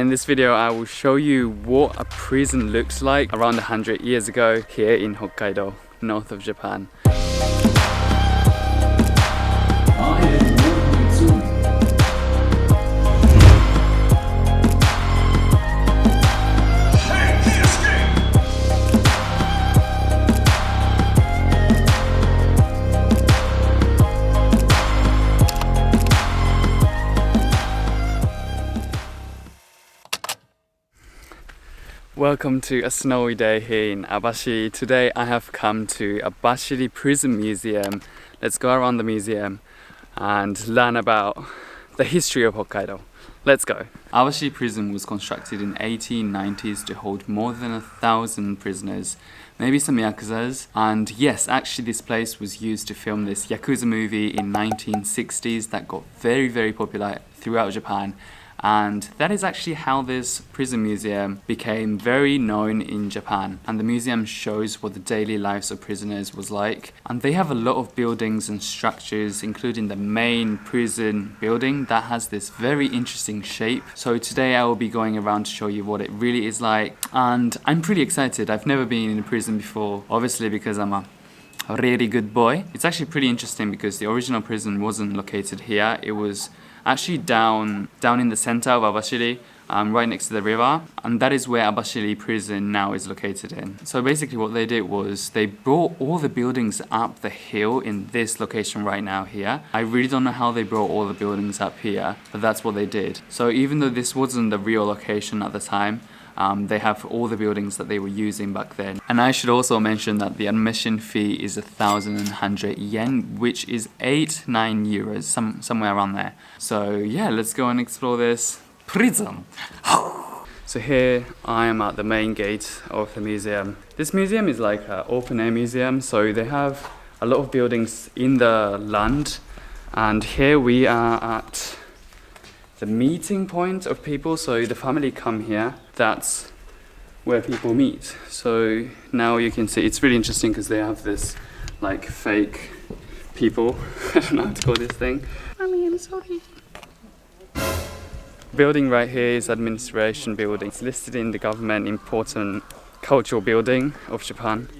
In this video, I will show you what a prison looks like around 100 years ago here in Hokkaido, north of Japan. Welcome to a snowy day here in Abashiri. Today I have come to Abashiri Prison Museum. Let's go around the museum and learn about the history of Hokkaido. Let's go. Abashiri Prison was constructed in 1890s to hold more than 1,000 prisoners, maybe some Yakuzas. And yes, actually this place was used to film this Yakuza movie in 1960s that got very popular throughout Japan. And that is actually how this prison museum became very known in Japan. And the museum shows what the daily lives of prisoners was like. And they have a lot of buildings and structures, including the main prison building that has this very interesting shape. So today I will be going around to show you what it really is like. And I'm pretty excited. I've never been in a prison before, obviously because I'm a really good boy. It's actually pretty interesting because the original prison wasn't located here. It was actually down in the center of Abashiri, right next to the river, and that is where Abashiri prison now is located in. So basically what they did was they brought all the buildings up the hill in this location right now here. I really don't know how they brought all the buildings up here, but that's what they did. So even though this wasn't the real location at the time, they have all the buildings that they were using back then. And I should also mention that the admission fee is 1,100 yen, which is 8-9 euros, somewhere around there. So yeah, let's go and explore this prison. So here I am at the main gate of the museum. This museum is like an open air museum, so they have a lot of buildings in the land. And here we are at the meeting point of people, so the family come here. That's where people meet. So now you can see it's really interesting because they have this like fake people. I don't know how to call this thing. Mommy, I'm sorry. Building right here is administration building. It's listed in the government important cultural building of Japan.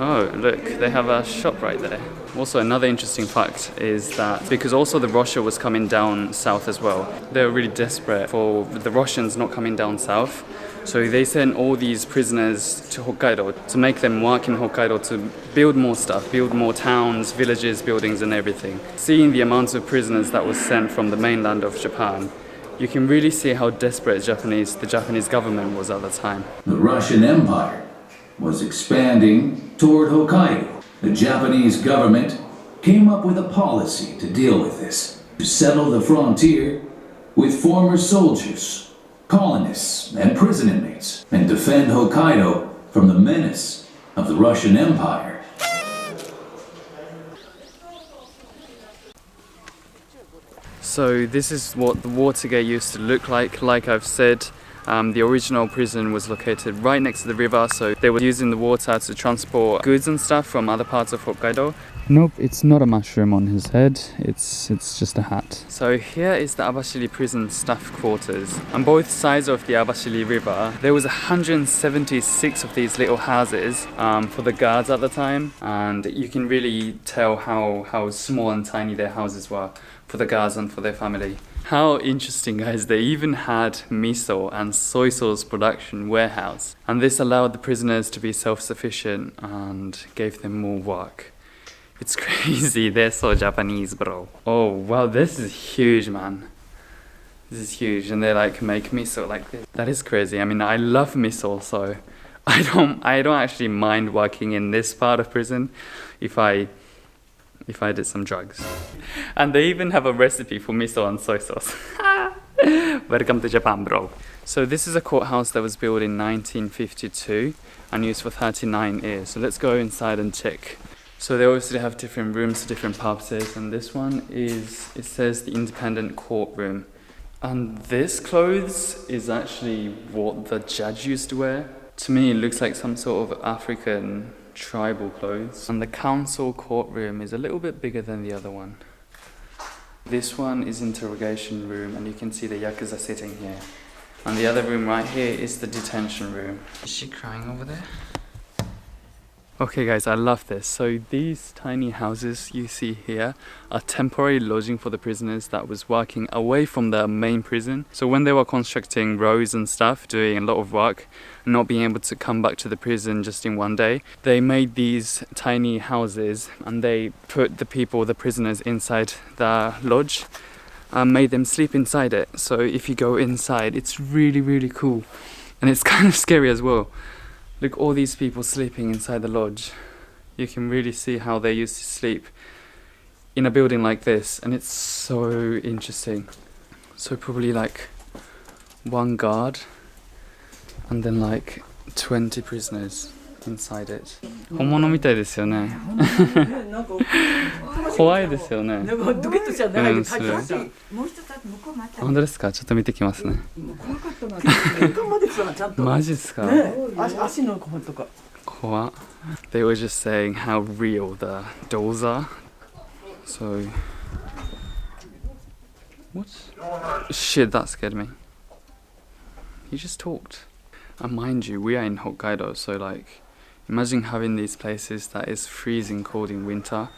Oh, look, they have a shop right there. Also, another interesting fact is that because also the Russia was coming down south as well, they were really desperate for the Russians not coming down south. So they sent all these prisoners to Hokkaido to make them work in Hokkaido to build more stuff, build more towns, villages, buildings and everything. Seeing the amount of prisoners that was sent from the mainland of Japan, you can really see how desperate the Japanese government was at the time. The Russian Empire was expanding toward Hokkaido. The Japanese government came up with a policy to deal with this, to settle the frontier with former soldiers, colonists, and prison inmates, and defend Hokkaido from the menace of the Russian Empire. So this is what the Watergate used to look like I've said. The original prison was located right next to the river, so they were using the water to transport goods and stuff from other parts of Hokkaido. Nope, it's not a mushroom on his head, it's just a hat. So here is the Abashiri prison staff quarters. On both sides of the Abashiri river, there was 176 of these little houses for the guards at the time, and you can really tell how small and tiny their houses were for the guards and for their family. How interesting, guys, they even had miso and soy sauce production warehouse, and this allowed the prisoners to be self-sufficient and gave them more work. It's crazy, they're so Japanese, bro. Oh wow, this is huge, man. This is huge, and they like make miso like this. That is crazy. I mean, I love miso, so I don't actually mind working in this part of prison if I did some drugs. And they even have a recipe for miso and soy sauce. Welcome to Japan, bro. So this is a courthouse that was built in 1952 and used for 39 years. So let's go inside and check. So they obviously have different rooms for different purposes, and this one is, it says the independent courtroom. And this clothes is actually what the judge used to wear. To me, it looks like some sort of African tribal clothes. And the council courtroom is a little bit bigger than the other one. This one is interrogation room, and you can see the Yakuza sitting here. And the other room right here is the detention room. Is she crying over there? Okay guys, I love this. So these tiny houses you see here are temporary lodging for the prisoners that was working away from the main prison. So when they were constructing roads and stuff, doing a lot of work, not being able to come back to the prison just in one day, they made these tiny houses and they put the people, the prisoners, inside the lodge and made them sleep inside it. So if you go inside, it's really, really cool. And it's kind of scary as well. Look, all these people sleeping inside the lodge. You can really see how they used to sleep in a building like this, and it's so interesting. So probably like one guard and then like 20 prisoners inside it. 本物みたいですよね。怖いですよね。ドキッとしちゃうね。うん、する。本当ですか？ちょっと見てきますね。怖かったな。玄関まで来たな、ちゃんと。マジですか？ね、足のこことか。怖っ。They were just saying how real the dolls are. So, what? Shit, that scared me. He just talked. And mind you, we are in Hokkaido, so like, imagine having these places that is freezing cold in winter,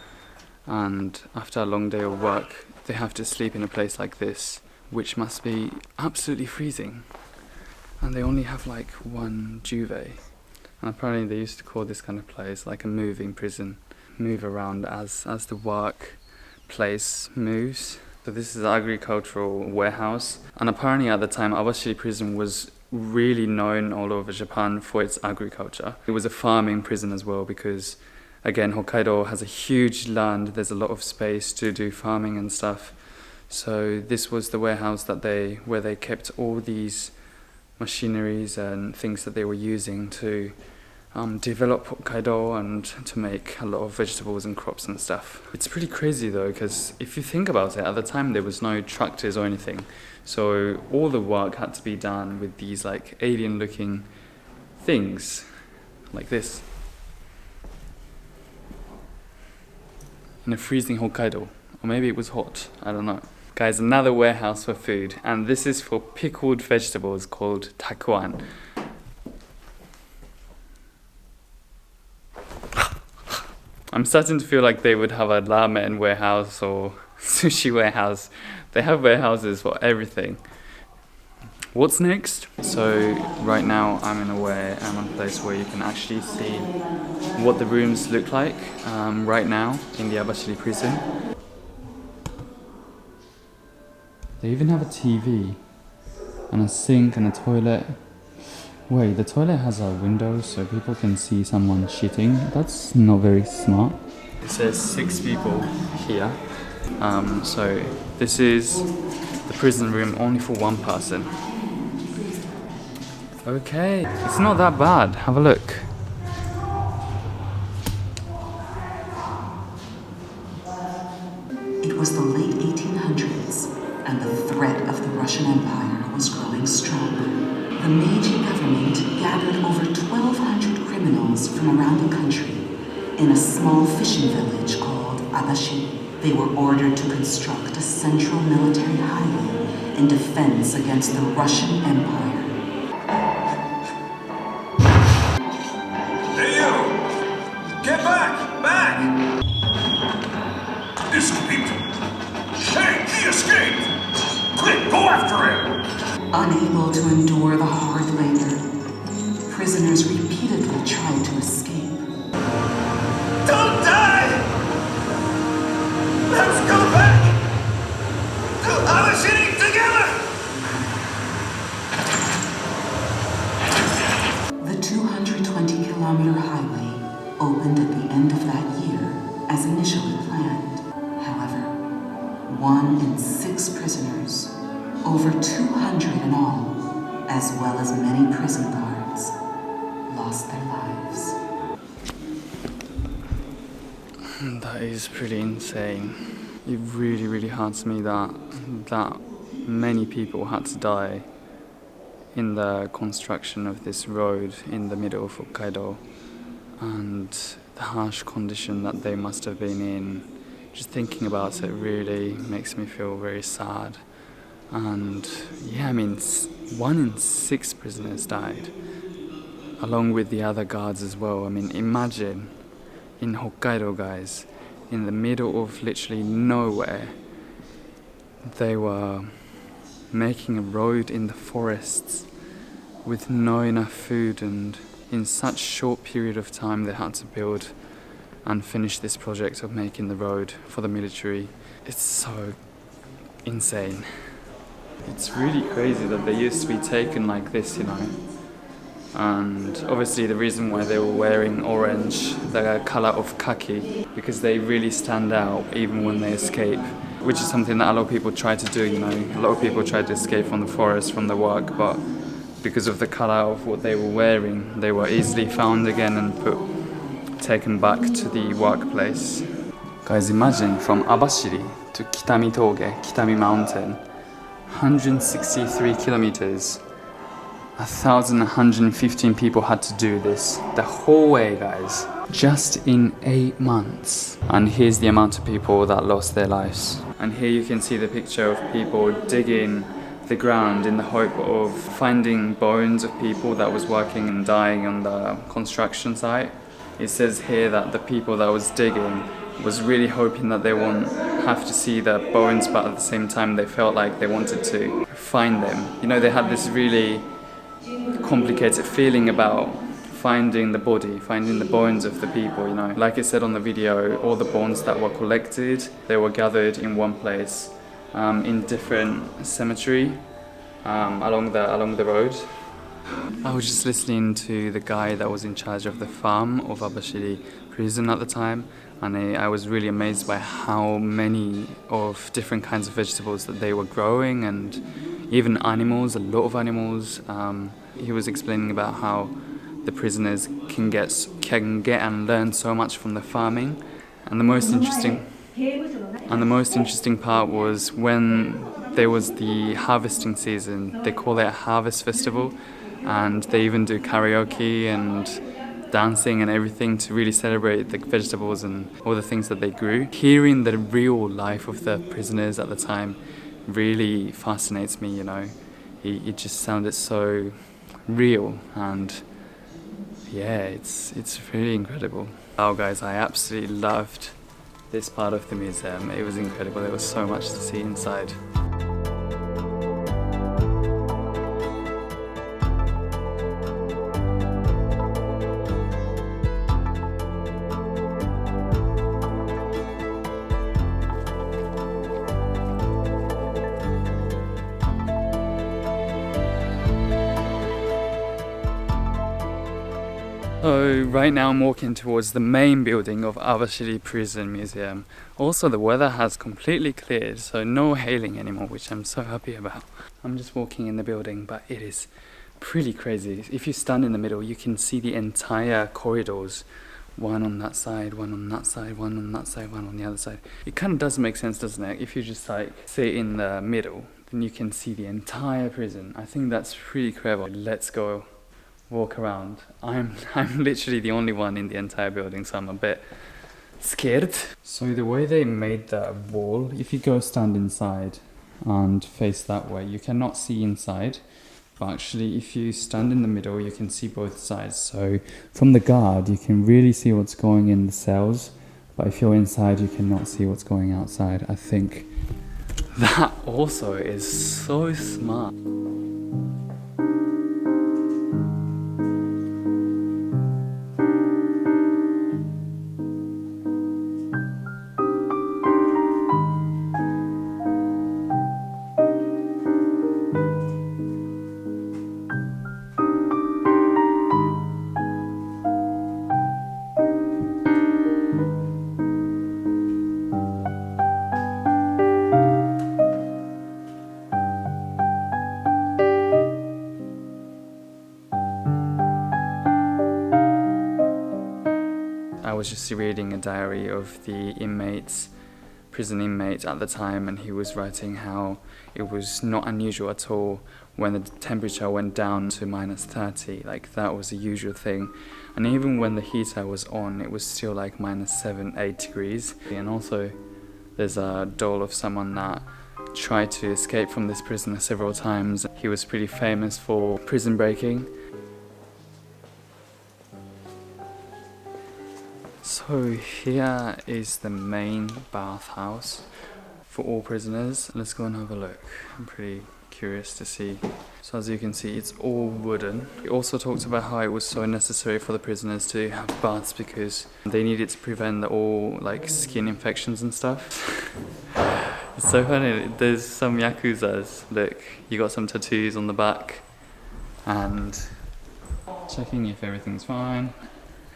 and after a long day of work, they have to sleep in a place like this, which must be absolutely freezing. And they only have like one duvet. And apparently they used to call this kind of place like a moving prison. Move around as the work place moves. So this is an agricultural warehouse. And apparently at the time, Awashiri prison was really known all over Japan for its agriculture. It was a farming prison as well because, again, Hokkaido has a huge land. There's a lot of space to do farming and stuff. So this was the warehouse where they kept all these machineries and things that they were using to develop Hokkaido and to make a lot of vegetables and crops and stuff. It's pretty crazy though, because if you think about it, at the time there was no tractors or anything. So all the work had to be done with these like alien looking things, like this. In a freezing Hokkaido. Or maybe it was hot, I don't know. Guys, another warehouse for food, and this is for pickled vegetables called takuan. I'm starting to feel like they would have a ramen warehouse or sushi warehouse. They have warehouses for everything. What's next? So right now I'm in a place where you can actually see what the rooms look like right now in the Abashiri prison. They even have a TV and a sink and a toilet. Wait, the toilet has a window so people can see someone shitting. That's not very smart. It says 6 people here. So this is the prison room only for one person. Okay, it's not that bad. Have a look. It was the late 1800s, and the threat of the Russian Empire was growing stronger. The Meiji government gathered over 1,200 criminals from around the country in a small fishing village called Abashi. They were ordered to construct a central military highway in defense against the Russian Empire. Hey you! Get back! Back! Escaped! Hey, he escaped! Quick, go after him! Unable to endure the hard labor, prisoners repeatedly tried to escape. Don't die! Let's go back! To Abashiri together! The 220-kilometer highway opened at the end of that year as initially planned. However, 1 in 6 prisoners, over 200 in all, as well as many prison guards, lost their lives. That is pretty insane. It really, really hurts me that many people had to die in the construction of this road in the middle of Hokkaido, and the harsh condition that they must have been in just thinking about it really makes me feel very sad. And yeah, I mean, 1 in 6 prisoners died, along with the other guards as well. I mean, imagine in Hokkaido, guys, in the middle of literally nowhere, they were making a road in the forests with no enough food, and in such short period of time they had to build and finish this project of making the road for the military. It's so insane. It's really crazy that they used to be taken like this, you know. And obviously the reason why they were wearing orange, the color of khaki, because they really stand out even when they escape, which is something that a lot of people try to do, you know. A lot of people try to escape from the forest, from the work, but because of the color of what they were wearing, they were easily found again and taken back to the workplace. Guys, imagine from Abashiri to Kitami Toge, Kitami Mountain, 163 kilometers. 1,115 people had to do this the whole way, guys, just in 8 months. And here's the amount of people that lost their lives. And here you can see the picture of people digging the ground in the hope of finding bones of people that was working and dying on the construction site. It says here that the people that was digging was really hoping that they won't have to see the bones, but at the same time they felt like they wanted to find them. You know, they had this really complicated feeling about finding the body, finding the bones of the people, you know. Like I said on the video, all the bones that were collected, they were gathered in one place, in different cemetery along the road. I was just listening to the guy that was in charge of the farm of Abashiri prison at the time, and I was really amazed by how many of different kinds of vegetables that they were growing, and even animals, a lot of animals. He was explaining about how the prisoners can get and learn so much from the farming. And the most interesting part was when there was the harvesting season. They call it a harvest festival, and they even do karaoke and dancing and everything to really celebrate the vegetables and all the things that they grew. Hearing the real life of the prisoners at the time really fascinates me, you know. It just sounded so real, and yeah, it's really incredible. Oh guys, I absolutely loved this part of the museum. It was incredible. There was so much to see inside. So right now I'm walking towards the main building of Abashiri Prison Museum. Also the weather has completely cleared, so no hailing anymore, which I'm so happy about. I'm just walking in the building, but it is pretty crazy. If you stand in the middle, you can see the entire corridors. One on that side, one on that side, one on that side, one on the other side. It kind of does make sense, doesn't it? If you just like sit in the middle, then you can see the entire prison. I think that's pretty clever. Let's go walk around. I'm literally the only one in the entire building, so I'm a bit scared. So the way they made the wall, if you go stand inside and face that way, you cannot see inside. But actually, if you stand in the middle, you can see both sides. So from the guard, you can really see what's going in the cells. But if you're inside, you cannot see what's going outside. I think that also is so smart. I was just reading a diary of the prison inmate at the time, and he was writing how it was not unusual at all when the temperature went down to -30, like that was a usual thing. And even when the heater was on, it was still like -7, 8 degrees. And also There's a doll of someone that tried to escape from this prison several times. He was pretty famous for prison breaking. So here is the main bathhouse for all prisoners. Let's go and have a look. I'm pretty curious to see. So as you can see, it's all wooden. He also talked about how it was so necessary for the prisoners to have baths because they needed to prevent all like skin infections and stuff. It's so funny. There's some yakuzas. Look, you got some tattoos on the back and checking if everything's fine.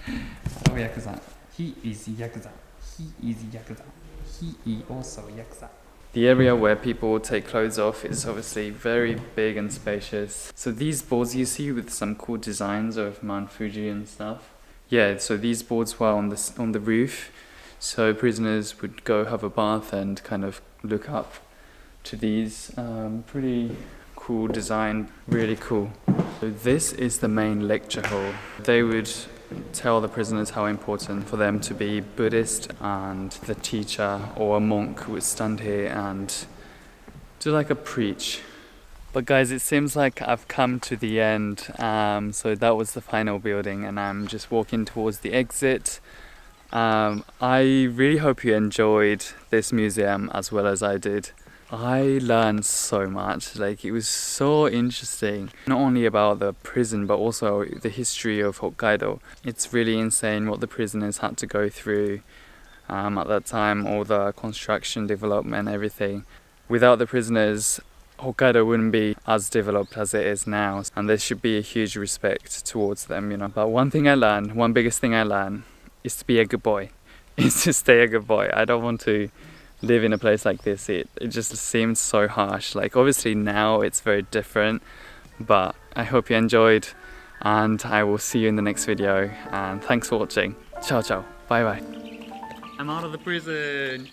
Oh, yakuza. He is yakuza. He is yakuza. He is also yakuza. The area where people take clothes off is obviously very big and spacious. So these boards you see with some cool designs of Mount Fuji and stuff. Yeah, so these boards were on the roof. So prisoners would go have a bath and kind of look up to these. Pretty cool design, really cool. So this is the main lecture hall. They would tell the prisoners how important for them to be Buddhist, and the teacher or a monk would stand here and do like a preach. But guys, it seems like I've come to the end. So that was the final building and I'm just walking towards the exit. I really hope you enjoyed this museum as well as I did. I learned so much. Like, it was so interesting, not only about the prison but also the history of Hokkaido. It's really insane what the prisoners had to go through at that time, all the construction, development, everything. Without the prisoners, Hokkaido wouldn't be as developed as it is now, and there should be a huge respect towards them, you know. But one biggest thing I learned is to be a good boy, is to stay a good boy. I don't want to live in a place like this. It just seems so harsh. Like, obviously now it's very different, but I hope you enjoyed and I will see you in the next video, and thanks for watching. Ciao ciao, bye bye. I'm out of the prison.